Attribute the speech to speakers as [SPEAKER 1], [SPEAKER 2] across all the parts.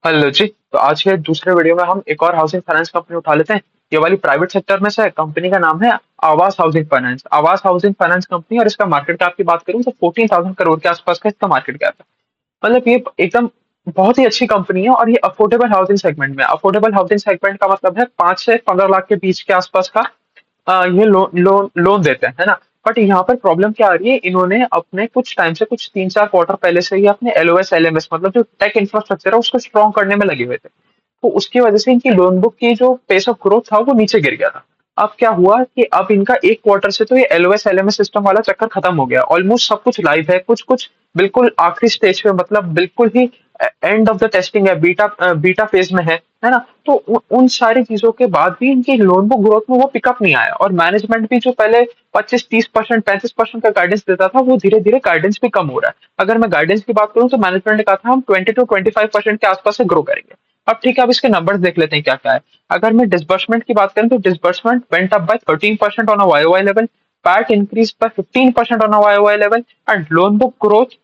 [SPEAKER 1] Hello जी। तो आज के दूसरे वीडियो में हम एक और हाउसिंग फाइनेंस कंपनी उठा लेते हैं। ये वाली प्राइवेट सेक्टर में से है। कंपनी का नाम है आवास हाउसिंग फाइनेंस। आवास हाउसिंग फाइनेंस कंपनी, और इसका मार्केट कैप की बात करूं तो 14,000 करोड़ के आसपास का इसका मार्केट कैप है। मतलब ये एकदम बहुत ही अच्छी कंपनी है, और ये अफोर्डेबल हाउसिंग सेगमेंट में। अफोर्डेबल हाउसिंग सेगमेंट का मतलब है 5 से 15 लाख के बीच के आसपास का ये लोन देते हैं, है ना। बट यहाँ पर प्रॉब्लम क्या आ रही है, इन्होंने अपने कुछ टाइम से, कुछ 3-4 क्वार्टर पहले से ही अपने एलओएस एलएमएस मतलब जो टेक इंफ्रास्ट्रक्चर है उसको स्ट्रॉन्ग करने में लगे हुए थे। तो उसकी वजह से इनकी लोन बुक की जो पेस ऑफ ग्रोथ था वो नीचे गिर गया था। अब क्या हुआ कि अब इनका एक क्वार्टर से तो ये एलओएस एलएमएस सिस्टम वाला चक्कर खत्म हो गया। ऑलमोस्ट सब कुछ लाइव है, कुछ कुछ बिल्कुल आखिरी स्टेज पे, मतलब बिल्कुल ही एंड ऑफ द टेस्टिंग है, बीटा बीटा फेज में है ना। तो उन सारी चीजों के बाद भी इनकी लोन बुक ग्रोथ में वो पिकअप नहीं आया, और मैनेजमेंट भी जो पहले 25-30%, 35% का गाइडेंस देता था, वो धीरे धीरे गाइडेंस भी कम हो रहा है। अगर मैं गाइडेंस की बात करूं तो मैनेजमेंट ने कहा था हम 20 to 25% के आसपास से ग्रो करेंगे। अब ठीक है, अब इसके नंबर्स देख लेते हैं क्या क्या है। अगर मैं डिसबर्समेंट की बात करूं तो disbursement went up by 13% on a YOY level, PAT increase by 15% on a YOY level, and loan book growth,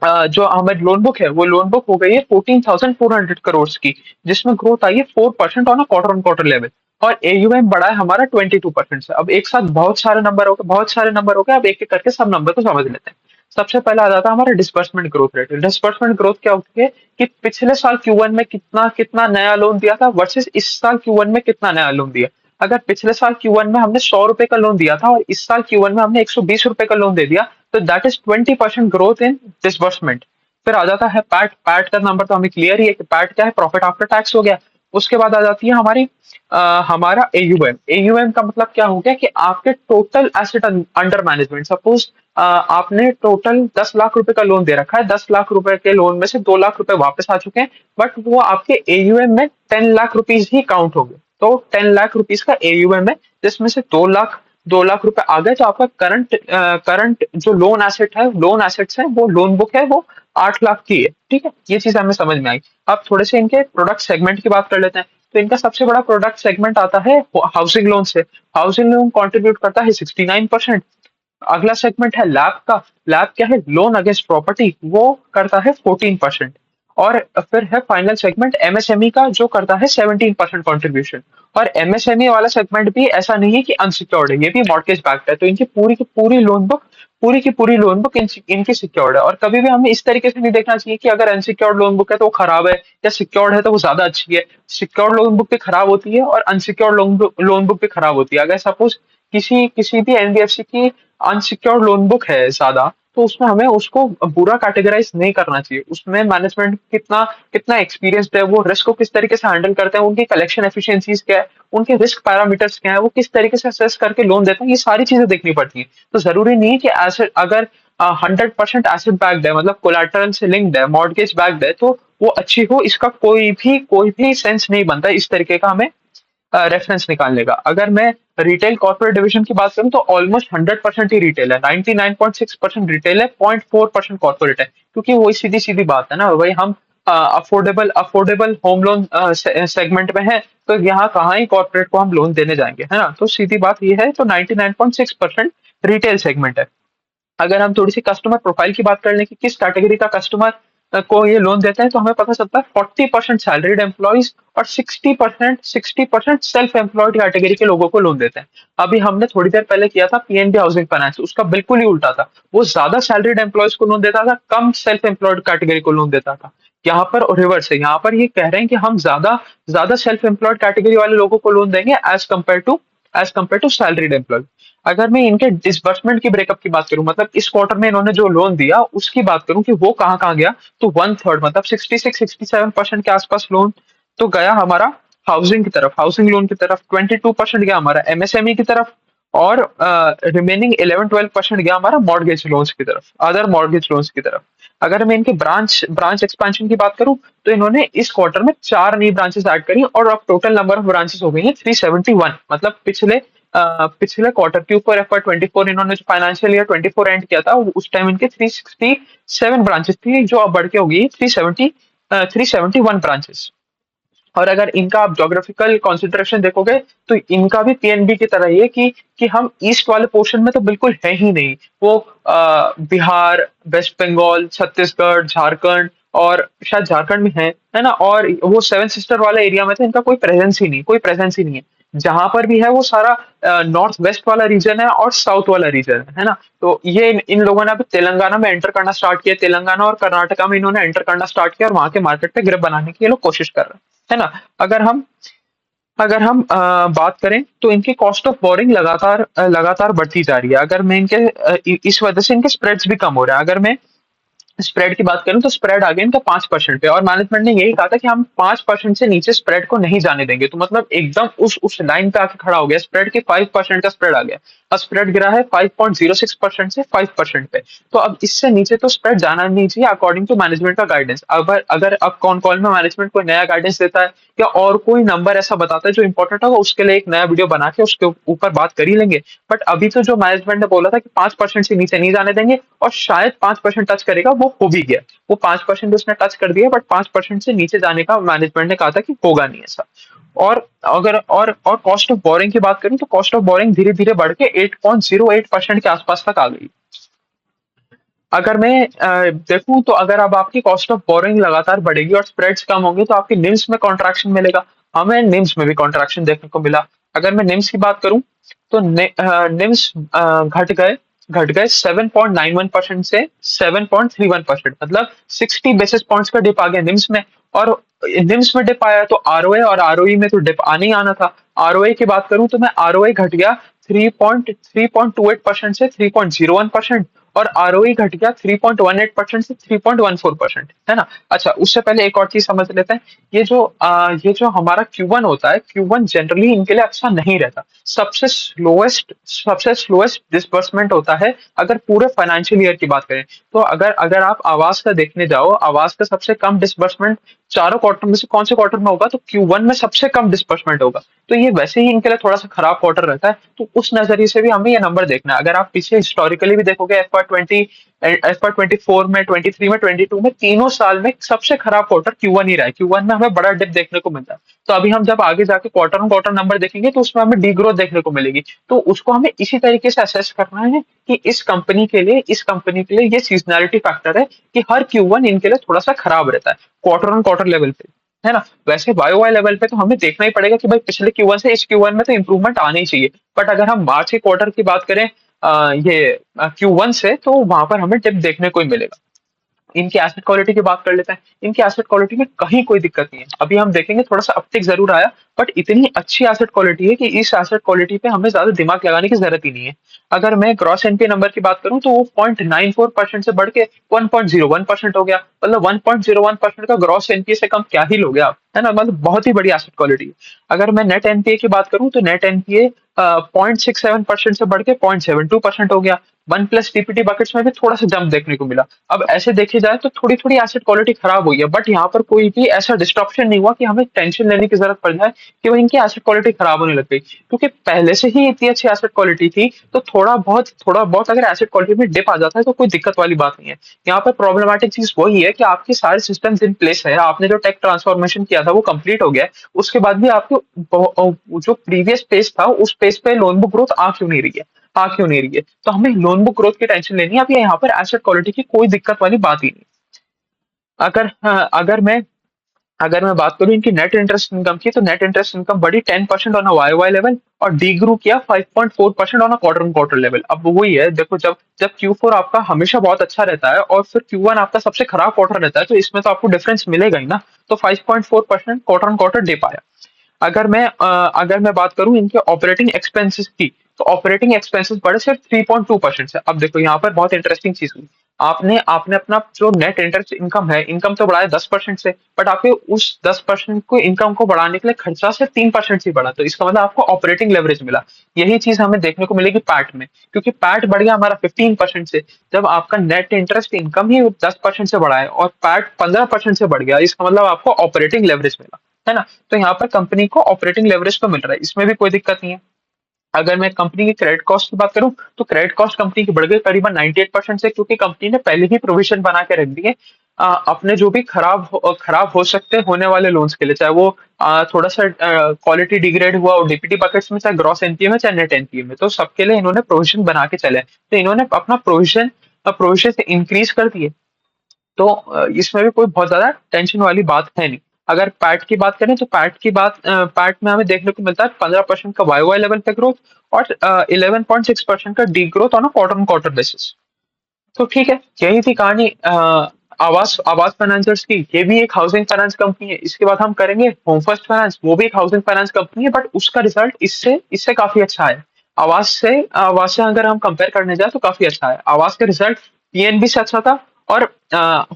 [SPEAKER 1] जो हमारी लोन बुक है वो लोन बुक हो गई है 14,400 करोड़ की, जिसमें ग्रोथ आई है 4% on quarter on quarter level. और एयूएम बढ़ा है हमारा 22% से। अब एक साथ बहुत सारे नंबर हो गए, बहुत सारे नंबर हो गए। अब एक एक करके सब नंबर को समझ लेते हैं। सबसे पहले आ जाता है हमारा disbursement growth rate. Disbursement growth क्या होती है कि पिछले साल Q1 में कितना कितना नया लोन दिया था वर्सेस इस साल Q1 में कितना नया लोन दिया। अगर पिछले साल Q1 में हमने 100 रुपए का लोन दिया था और इस साल Q1 में हमने 120 रुपए का लोन दे दिया, तो that is 20% growth in disbursement. फिर आ जाता है पैट। पैट का नंबर तो हमें क्लियर ही है कि पैट क्या है, प्रॉफिट आफ्टर टैक्स हो गया। उसके बाद आ जाती है हमारा एयूएम। एयूएम का मतलब क्या हो गया कि आपके total asset under management. Suppose आपने टोटल 10 लाख रुपए का लोन दे रखा है, 10 लाख रुपए के लोन में से 2 लाख रुपए वापस आ चुके हैं, बट वो आपके एयूएम में 10 लाख रुपीज ही काउंट हो गए। तो 10 लाख रुपीज का एयूएम है, जिसमें से 2 लाख रुपए आ गए। तो आपका करंट जो लोन एसेट है, लोन एसेट्स है, वो लोन बुक है वो 8 लाख की है। ठीक है, ये चीज हमें समझ में आई। अब थोड़े से इनके प्रोडक्ट सेगमेंट की बात कर लेते हैं। तो इनका सबसे बड़ा प्रोडक्ट सेगमेंट आता है हाउसिंग लोन से। हाउसिंग लोन कंट्रीब्यूट करता है 69%। अगला सेगमेंट है लैब का। लैब क्या है, लोन अगेंस्ट प्रॉपर्टी, वो करता है 14%। और फिर है फाइनल सेगमेंट एमएसएमई का, जो करता है 17% कॉन्ट्रीब्यूशन। और एमएसएमई वाला सेगमेंट भी ऐसा नहीं है कि अनसिक्योर्ड है, ये भी मॉर्गेज बैक्ड है। तो इनकी पूरी की पूरी लोन बुक, पूरी की पूरी लोन बुक इनकी सिक्योर्ड है। और कभी भी हमें इस तरीके से नहीं देखना चाहिए कि अगर अनसिक्योर्ड लोन बुक है तो वो खराब है, या सिक्योर्ड है तो वो ज्यादा अच्छी है। सिक्योर्ड लोन बुक भी खराब होती है और अनसिक्योर्ड लोन बुक भी खराब होती है। अगर सपोज किसी किसी भी एनबीएफसी की अनसिक्योर्ड लोन बुक है ज्यादा, तो उसमें हमें उसको बुरा कैटेगराइज नहीं करना चाहिए। उसमें मैनेजमेंट कितना कितना एक्सपीरियंस्ड है, वो रिस्क को किस तरीके से हैंडल करते हैं, उनकी कलेक्शन एफिशिएंसीज क्या है, उनके रिस्क पैरामीटर्स क्या है, वो किस तरीके से असेस करके लोन देते हैं, ये सारी चीजें देखनी पड़ती है। तो जरूरी नहीं है कि एसेट अगर 100% एसेट बैक्ड है, मतलब कोलैटरल से लिंक्ड है, मॉर्गेज बैक्ड है, तो वो अच्छी हो, इसका कोई भी सेंस नहीं बनता। इस तरीके का हमें रेफरेंस निकालने का। अगर मैं रिटेल कॉर्पोरेट डिवीजन की बात करूं तो ऑलमोस्ट 100% ही रिटेल है, 99.6% रिटेल है, 0.4% कॉर्पोरेट है। क्योंकि वही सीधी सीधी बात है ना, वही हम affordable affordable home loan segment में है। तो यहाँ कहाँ ही कॉर्पोरेट को हम लोन देने जाएंगे, है ना। तो सीधी बात ये है, तो 99.6% रिटेल सेगमेंट है। अगर हम थोड़ी सी कस्टमर प्रोफाइल की बात कर लें कि किस कैटेगरी का कस्टमर को ये लोन देते हैं, तो हमें पता चलता है 40% सैलरीड एम्प्लॉइज और 60% सेल्फ एम्प्लॉयड कैटेगरी के लोगों को लोन देते हैं। अभी हमने थोड़ी देर पहले किया था पीएनबी हाउसिंग फाइनेंस, उसका बिल्कुल ही उल्टा था। वो ज्यादा सैलरीड एम्प्लॉयज को लोन देता था, कम सेल्फ एम्प्लॉयड कैटेगरी को लोन देता था। यहाँ पर रिवर्स है, यहाँ पर ये कह रहे हैं कि हम ज्यादा ज्यादा सेल्फ एम्प्लॉयड कैटेगरी वाले लोगों को लोन देंगे as compared to salaried employ. अगर मैं इनके डिसबर्समेंट की ब्रेकअप की बात करूं, मतलब इस क्वार्टर में इन्होंने जो लोन दिया उसकी बात करूं कि वो कहाँ कहाँ गया, तो 1/3 मतलब 66-67% के आसपास लोन तो गया हमारा हाउसिंग की तरफ, हाउसिंग लोन की तरफ। 22% गया हमारा एमएसएमई की तरफ, और रिमेनिंग 11-12% गया हमारा मॉर्गेज लोन्स की तरफ, अदर मॉर्गेज लोन्स की तरफ। अगर मैं इनके ब्रांच ब्रांच एक्सपेंशन की बात करूं, तो इन्होंने इस क्वार्टर में 4 नई ब्रांचेस ऐड करी, और अब टोटल नंबर ऑफ ब्रांचेस हो गई है 371। मतलब पिछले क्वार्टर Q4 FY24 इन्होंने जो फाइनेंशियल ईयर 24 एंड किया था, उस टाइम इनके 367 ब्रांचेस थी, जो अब बढ़ के हो गई 371 ब्रांचेस। और अगर इनका आप ज्योग्राफिकल कंसिडरेशन देखोगे तो इनका भी पीएनबी की तरह ही है कि हम ईस्ट वाले पोर्शन में तो बिल्कुल है ही नहीं। वो बिहार, वेस्ट बंगाल, छत्तीसगढ़, झारखंड और शायद झारखंड में है ना, और वो सेवन सिस्टर वाला एरिया में तो इनका कोई प्रेजेंस ही नहीं है। जहां पर भी है वो सारा नॉर्थ वेस्ट वाला रीजन है और साउथ वाला रीजन है ना। तो ये इन लोगों ने अभी तेलंगाना में एंटर करना स्टार्ट किया, तेलंगाना और कर्नाटका में इन्होंने एंटर करना स्टार्ट किया और वहां के मार्केट पे ग्रिप बनाने की ये लोग कोशिश कर रहे हैं, है ना। अगर हम बात करें तो इनकी कॉस्ट ऑफ बोरिंग लगातार बढ़ती जा रही है। अगर मैं इस वजह से इनके स्प्रेड्स भी कम हो रहे हैं। अगर मैं स्प्रेड की बात करूं तो स्प्रेड आ गया इनका 5% पे, और मैनेजमेंट ने यही कहा था कि हम 5% से नीचे स्प्रेड को नहीं जाने देंगे। तो मतलब एकदम उस लाइन पे आके खड़ा हो गया स्प्रेड के, 5% का स्प्रेड आ गया। अब स्प्रेड गिरा है 5.06% से 5% पे। तो अब इससे नीचे तो स्प्रेड जाना नहीं चाहिए अकॉर्डिंग टू मैनेजमेंट का गाइडेंस। अगर अगर अब कौन कॉल में मैनेजमेंट कोई नया गाइडेंस देता है या और कोई नंबर ऐसा बताता है जो इंपॉर्टेंट होगा, उसके लिए एक नया वीडियो बना के उसके ऊपर बात कर ही लेंगे। बट अभी तो जो मैनेजमेंट ने बोला था कि 5% से नीचे नहीं जाने देंगे और शायद 5% टच करेगा, वो हो भी गया। वो 5% उसने टच कर दिया, बट 5% से नीचे जाने का मैनेजमेंट ने कहा था कि होगा नहीं ऐसा। और अगर और कॉस्ट ऑफ बोरिंग की बात करूं तो कॉस्ट ऑफ बोरिंग धीरे धीरे बढ़ के 8.08% के आसपास तक आ गई। अगर मैं देखूं तो अगर अब आपकी कॉस्ट ऑफ बोरिंग लगातार बढ़ेगी और स्प्रेड्स कम होंगे तो आपकी निम्स में कॉन्ट्रैक्शन मिलेगा। हमें निम्स में भी कॉन्ट्रैक्शन देखने को मिला। अगर मैं निम्स की बात करूं तो निम्स घट गए 7.91% से 7.31%, मतलब 60 बेसिस पॉइंट्स का डिप आ गया निम्स में। और निम्स में डिप आया तो आरओए और आरओई में तो डिप आने ही आना था। आरओए की बात करूं तो मैं आरओए घट गया 3.38% से 3.01%, और आरओई घट गया 3.18% से 3.14%, है ना। अच्छा, उससे पहले एक और चीज समझ लेते हैं। ये जो हमारा Q1 होता है, Q1 जनरली इनके लिए अच्छा नहीं रहता। सबसे स्लोएस्ट डिसबर्समेंट होता है अगर पूरे फाइनेंशियल ईयर की बात करें। तो अगर अगर आप आवास का देखने जाओ, आवास का सबसे कम डिसबर्समेंट चारों क्वार्टर में से कौन से क्वार्टर में होगा, तो Q1 में सबसे कम डिसबर्समेंट होगा। तो ये वैसे ही इनके लिए थोड़ा सा खराब क्वार्टर रहता है। तो उस नजरिए से भी हमें ये नंबर देखना है। अगर आप पीछे हिस्टोरिकली भी देखोगे, FY24 में, 23 में, 22 में, तीनों साल में सबसे खराब क्वार्टर Q1 ही रहा है। Q1 में हमें बड़ा डिप देखने को मिलता है। तो अभी हम जब आगे जाके क्वार्टर ऑन क्वार्टर नंबर देखेंगे तो उसमें हमें डी ग्रोथ देखने को मिलेगी। तो उसको हमें इसी तरीके से असेस करना है कि इस कंपनी के लिए ये सीजनैलिटी फैक्टर है कि हर Q1 इनके लिए थोड़ा सा खराब रहता है क्वार्टर ऑन क्वार्टर लेवल पे, है ना। वैसे वाई वाई लेवल पे तो हमें देखना ही पड़ेगा कि भाई पिछले Q1 से इस Q1 में तो इंप्रूवमेंट आनी ही चाहिए। बट अगर हम मार्च के क्वार्टर की बात करें ये Q1 से, तो वहां पर हमें डिप देखने को ही मिलेगा। इनकी एसेट क्वालिटी की बात कर लेते हैं। इनकी एसेट क्वालिटी में कहीं कोई दिक्कत नहीं है। अभी हम देखेंगे थोड़ा सा अपटिक जरूर आया, बट इतनी अच्छी एसेट क्वालिटी है कि इस एसेट क्वालिटी पे हमें ज्यादा दिमाग लगाने की जरूरत ही नहीं है। अगर मैं ग्रॉस एनपीए नंबर की बात करूं तो वो 0.94% से बढ़ के 1.01% हो गया। मतलब 1.01% का ग्रॉस एनपीए से कम क्या ही लोगे आप, है ना। मतलब बहुत ही बड़ी एसेट क्वालिटी है। अगर मैं नेट एनपीए की बात करूं तो नेट एनपीए 0.67% से बढ़ के 0.72% हो गया। वन प्लस टीपीटी बकेट्स में भी थोड़ा सा जंप देखने को मिला। अब ऐसे देखे जाए तो थोड़ी थोड़ी एसेट क्वालिटी खराब हुई है, बट यहाँ पर कोई भी ऐसा डिस्ट्रप्शन नहीं हुआ कि हमें टेंशन लेने की जरूरत पड़ जाए कि वो इनकी एसेट क्वालिटी खराब होने लग गई, क्योंकि पहले से ही इतनी अच्छी एसेट क्वालिटी थी। तो थोड़ा बहुत अगर एसेट क्वालिटी में डिप आ जाता है तो कोई दिक्कत वाली बात नहीं है। यहाँ पर प्रॉब्लमेटिक चीज वही है कि आपके सारे सिस्टम्स इन प्लेस है, आपने जो टेक ट्रांसफॉर्मेशन किया था वो कंप्लीट हो गया है। उसके बाद भी आपके जो प्रीवियस पेज था उस पेज पे लोन बुक ग्रोथ आ क्यों नहीं रही है। तो हमें लोन बुक ग्रोथ की टेंशन लेनी है। अब यहाँ पर एसेट क्वालिटी की कोई दिक्कत वाली बात ही नहीं। अगर हाँ, अगर मैं बात करूं इनकी नेट इंटरेस्ट इनकम की, तो नेट इंटरेस्ट इनकम बढ़ी 10% on a Y Y level और डी ग्रू किया 5.4% on a quarter on quarter level. अब वही है, देखो जब जब Q4 आपका हमेशा बहुत अच्छा रहता है और फिर Q1 आपका सबसे खराब क्वार्टर रहता है, तो इसमें तो आपको डिफरेंस मिलेगा ही ना। तो 5.4% क्वार्टर ऑन क्वार्टर डे पाया। अगर मैं बात करूं इनके ऑपरेटिंग एक्सपेंसेस की, तो ऑपरेटिंग एक्सपेंसेस बढ़े सिर्फ 3.2% से। अब देखो यहाँ पर बहुत इंटरेस्टिंग चीज हुई। आपने आपने अपना जो नेट इंटरेस्ट इनकम है, इनकम तो बढ़ाया 10% से, बट आपके उस 10% को इनकम को बढ़ाने के लिए खर्चा सिर्फ 3% से बढ़ा। तो इसका मतलब आपको ऑपरेटिंग लेवरेज मिला। यही चीज हमें देखने को मिलेगी पैट में, क्योंकि पैट बढ़ गया हमारा 15% से। जब आपका नेट इंटरेस्ट इनकम ही 10% से बढ़ा है और पैट 15% से बढ़ गया, इसका मतलब आपको ऑपरेटिंग लेवरेज मिला, है ना। तो यहाँ पर कंपनी को ऑपरेटिंग लेवरेज तो मिल रहा है, इसमें भी कोई दिक्कत नहीं है। अगर मैं कंपनी की क्रेडिट कॉस्ट की बात करूं तो क्रेडिट कॉस्ट कंपनी की बढ़ गई करीबन 98% से, क्योंकि कंपनी ने पहले ही प्रोविजन बना के रख दी है अपने जो भी खराब हो सकते हैं होने वाले लोन्स के लिए, चाहे वो थोड़ा सा क्वालिटी डिग्रेड हुआ और डीपीटी बकेट्स में, चाहे ग्रॉस एनपीए में, चाहे नेट एनपीए में, तो सबके लिए इन्होंने प्रोविजन बना के चले। तो इन्होंने अपना प्रोविजन इंक्रीज कर दिए। तो इसमें भी कोई बहुत ज्यादा टेंशन वाली बात है नहीं। अगर पैट की बात करें तो पैट में हमें देखने को मिलता है 15% का वाई लेवल पे ग्रोथ और 11.6% का D growth on a quarter on quarter basis. तो ठीक है, यही थी कहानी आवास आवास फाइनेंसर्स की। ये भी एक हाउसिंग फाइनेंस कंपनी है। इसके बाद हम करेंगे होम फर्स्ट फाइनेंस, वो भी एक हाउसिंग फाइनेंस कंपनी है, बट उसका रिजल्ट इससे इससे काफी अच्छा है। आवास से अगर हम कंपेयर करने जाए तो काफी अच्छा है। आवास का रिजल्ट पीएनबी से अच्छा था और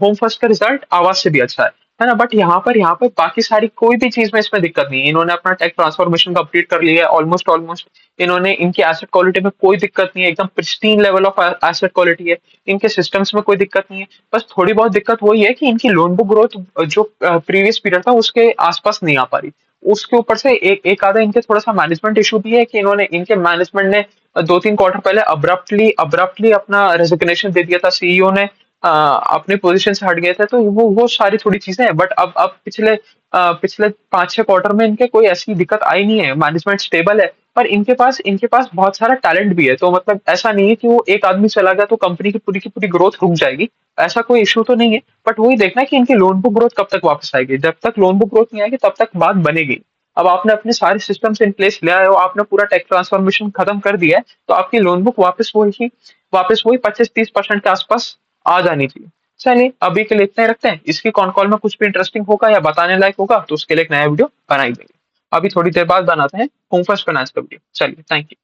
[SPEAKER 1] होम फर्स्ट का रिजल्ट आवास से भी अच्छा है ना। बट यहाँ पर बाकी सारी कोई भी चीज में इसमें दिक्कत नहीं है। इन्होंने अपना टेक ट्रांसफॉर्मेशन कंप्लीट कर लिया है ऑलमोस्ट ऑलमोस्ट। इन्होंने इनकी एसेट क्वालिटी में कोई दिक्कत नहीं है, एकदम pristine level of asset quality है। इनके सिस्टम्स में कोई दिक्कत नहीं है। बस थोड़ी बहुत दिक्कत वही है कि इनकी लोन बुक ग्रोथ जो प्रीवियस पीरियड था उसके आसपास नहीं आ पा रही। उसके ऊपर से एक आधा इनके थोड़ा सा मैनेजमेंट इशू भी है कि इनके मैनेजमेंट ने 2-3 क्वार्टर पहले अब्रप्टली अपना रेजिग्नेशन दे दिया था। सीईओ ने अपनी पोजीशन से हट गए थे। तो वो सारी थोड़ी चीजें हैं। बट अब पिछले 5-6 क्वार्टर में इनके कोई ऐसी दिक्कत आई नहीं है, मैनेजमेंट स्टेबल है। पर इनके पास बहुत सारा टैलेंट भी है। तो मतलब ऐसा नहीं है कि वो एक आदमी चला गया तो कंपनी की पूरी ग्रोथ रुक जाएगी। ऐसा कोई इशू तो नहीं है। बट वही देखना है कि इनकी लोन बुक ग्रोथ कब तक वापस आएगी। जब तक लोन बुक ग्रोथ नहीं आएगी तब तक बात बनेगी। अब आपने अपने सारे सिस्टम्स इन प्लेस ले आए हो, आपने पूरा टेक ट्रांसफॉर्मेशन खत्म कर दिया है, तो आपकी लोन बुक वापस वही 25-30% के आसपास आ जानी चाहिए। चलिए अभी के लिए इतना ही रखते हैं। इसकी कॉन कॉल में कुछ भी इंटरेस्टिंग होगा या बताने लायक होगा तो उसके लिए एक नया वीडियो बना ही देंगे। अभी थोड़ी देर बाद बनाते हैं होम फर्स्ट फाइनेंस का वीडियो। चलिए, थैंक यू।